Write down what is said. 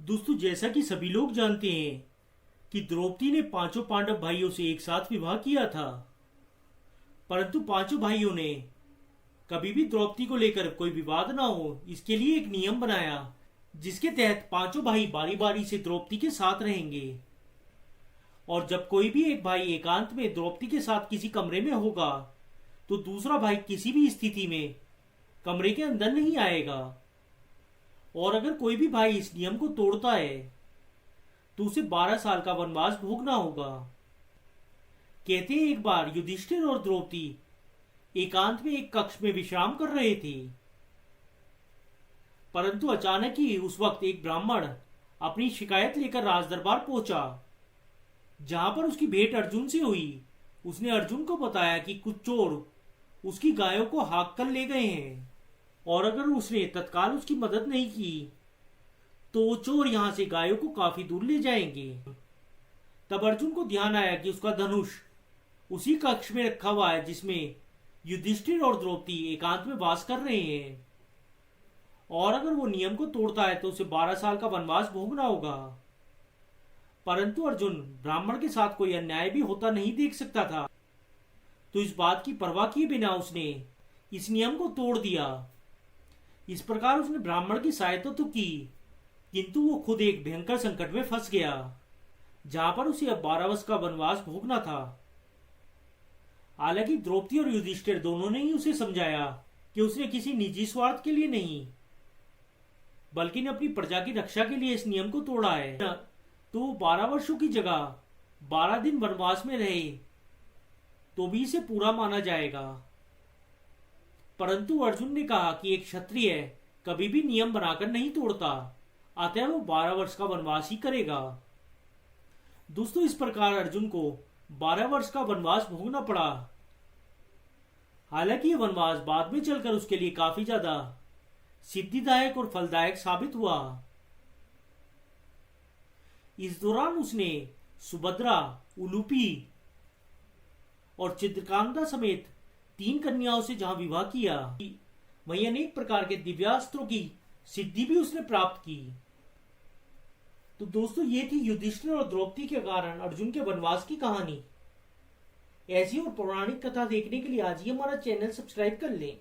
दोस्तों, जैसा कि सभी लोग जानते हैं कि द्रौपदी ने पांचों पांडव भाइयों से एक साथ विवाह किया था। परंतु पांचों भाइयों ने कभी भी द्रौपदी को लेकर कोई विवाद ना हो, इसके लिए एक नियम बनाया जिसके तहत पांचों भाई बारी बारी से द्रौपदी के साथ रहेंगे। और जब कोई भी एक भाई एकांत में द्रौपदी के साथ किसी कमरे में होगा तो दूसरा भाई किसी भी स्थिति में कमरे के अंदर नहीं आएगा। और अगर कोई भी भाई इस नियम को तोड़ता है तो उसे 12 साल का वनवास भोगना होगा। कहते हैं एक बार युधिष्ठिर और द्रौपदी एकांत में एक कक्ष में विश्राम कर रहे थे। परंतु अचानक ही उस वक्त एक ब्राह्मण अपनी शिकायत लेकर राजदरबार पहुंचा, जहां पर उसकी भेंट अर्जुन से हुई। उसने अर्जुन को बताया कि कुछ चोर उसकी गायों को हाँक कर ले गए हैं और अगर उसने तत्काल उसकी मदद नहीं की तो वो चोर यहां से गायों को काफी दूर ले जाएंगे। तब अर्जुन को ध्यान आया कि उसका धनुष उसी कक्ष में रखा हुआ है जिसमें युधिष्ठिर और द्रौपदी एकांत में वास कर रहे हैं, और अगर वो नियम को तोड़ता है तो उसे 12 साल का वनवास भोगना होगा। परंतु अर्जुन ब्राह्मण के साथ कोई अन्याय भी होता नहीं देख सकता था, तो इस बात की परवाह किए बिना उसने इस नियम को तोड़ दिया। इस प्रकार उसने ब्राह्मण की सहायता तो की, किंतु वो खुद एक भयंकर संकट में फंस गया, जहां पर उसे अब 12 वर्ष का वनवास भोगना था। हालांकि द्रौपदी और युधिष्ठिर दोनों ने ही उसे समझाया कि उसने किसी निजी स्वार्थ के लिए नहीं बल्कि अपनी प्रजा की रक्षा के लिए इस नियम को तोड़ा है। तो 12 वर्षों की जगह 12 दिन वनवास में रहे तो भी इसे पूरा माना जाएगा। परंतु अर्जुन ने कहा कि एक क्षत्रिय कभी भी नियम बनाकर नहीं तोड़ता, अतः वो 12 वर्ष का वनवास ही करेगा। दोस्तों, इस प्रकार अर्जुन को 12 वर्ष का वनवास भोगना पड़ा। हालांकि ये वनवास बाद में चलकर उसके लिए काफी ज्यादा सिद्धिदायक और फलदायक साबित हुआ। इस दौरान उसने सुभद्रा, उलूपी और चित्रकांता समेत 3 कन्याओं से जहां विवाह किया, वहीं अनेक प्रकार के दिव्यास्त्रों की सिद्धि भी उसने प्राप्त की। तो दोस्तों, ये थी युधिष्ठिर और द्रौपदी के कारण अर्जुन के वनवास की कहानी। ऐसी और पौराणिक कथा देखने के लिए आज ही हमारा चैनल सब्सक्राइब कर लें।